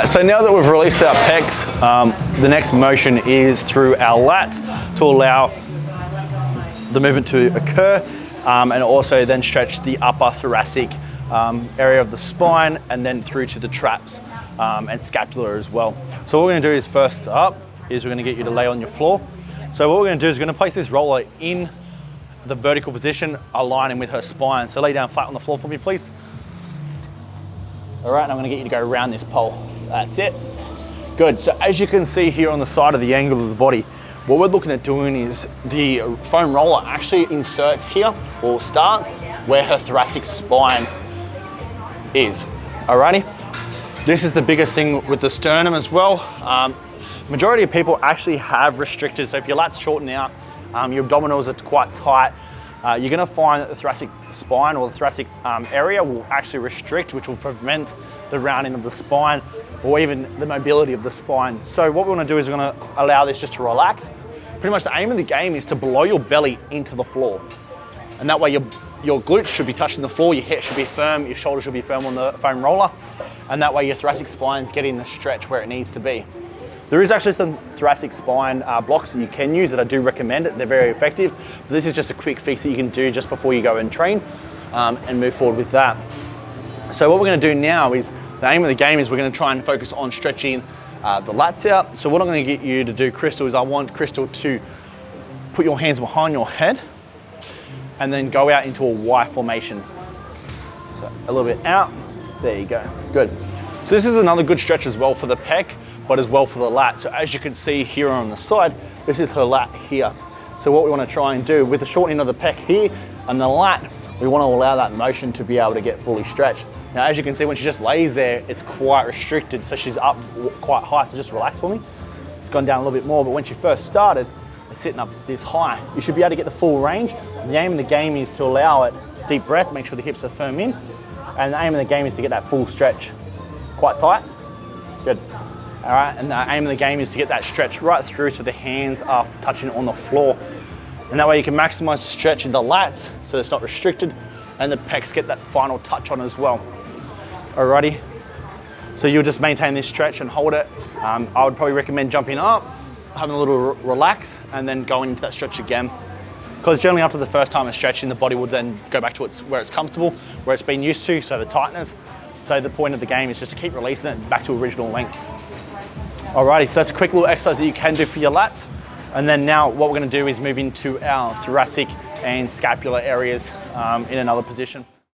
right, so now that we've released our pecs, the next motion is through our lats to allow the movement to occur, and also then stretch the upper thoracic area of the spine, and then through to the traps and scapula as well. So what we're gonna do is, first up, is we're gonna get you to lay on your floor. So what we're gonna do is we're gonna place this roller in the vertical position, aligning with her spine. So lay down flat on the floor for me, please. All right, and I'm gonna get you to go around this pole. That's it. Good, so as you can see here on the side of the angle of the body, what we're looking at doing is the foam roller actually inserts here, or starts, where her thoracic spine is. Alrighty, this is the biggest thing with the sternum as well. Majority of people actually have restricted, so if your lats shorten out, your abdominals are quite tight, you're gonna find that the thoracic spine or the thoracic area will actually restrict, which will prevent the rounding of the spine or even the mobility of the spine. So what we wanna do is we're gonna allow this just to relax. Pretty much the aim of the game is to blow your belly into the floor. And that way your glutes should be touching the floor, your hips should be firm, your shoulders should be firm on the foam roller, and that way your thoracic spine's getting the stretch where it needs to be. There is actually some thoracic spine blocks that you can use that I do recommend. They're very effective. But this is just a quick fix that you can do just before you go and train and move forward with that. So what we're gonna do now is, the aim of the game is we're gonna try and focus on stretching the lats out. So what I'm gonna get you to do, Crystal, is I want Crystal to put your hands behind your head and then go out into a Y formation. So a little bit out, there you go, good. So this is another good stretch as well for the pec, but as well for the lat. So as you can see here on the side, this is her lat here. So what we want to try and do with the shortening of the pec here and the lat, we want to allow that motion to be able to get fully stretched. Now, as you can see, when she just lays there, it's quite restricted. So she's up quite high, so just relax for me. It's gone down a little bit more, but when she first started, it's sitting up this high. You should be able to get the full range. The aim of the game is to allow it deep breath, make sure the hips are firm in, and the aim of the game is to get that full stretch. Quite tight, good. All right, and the aim of the game is to get that stretch right through so the hands are touching on the floor. And that way you can maximize the stretch in the lats so it's not restricted, and the pecs get that final touch on as well. Alrighty, so you'll just maintain this stretch and hold it. I would probably recommend jumping up, having a little relax, and then going into that stretch again. Because generally after the first time of stretching, the body will then go back to where it's comfortable, where it's been used to, so the tightness. So the point of the game is just to keep releasing it back to original length. Alrighty, so that's a quick little exercise that you can do for your lats. And then now what we're gonna do is move into our thoracic and scapular areas in another position.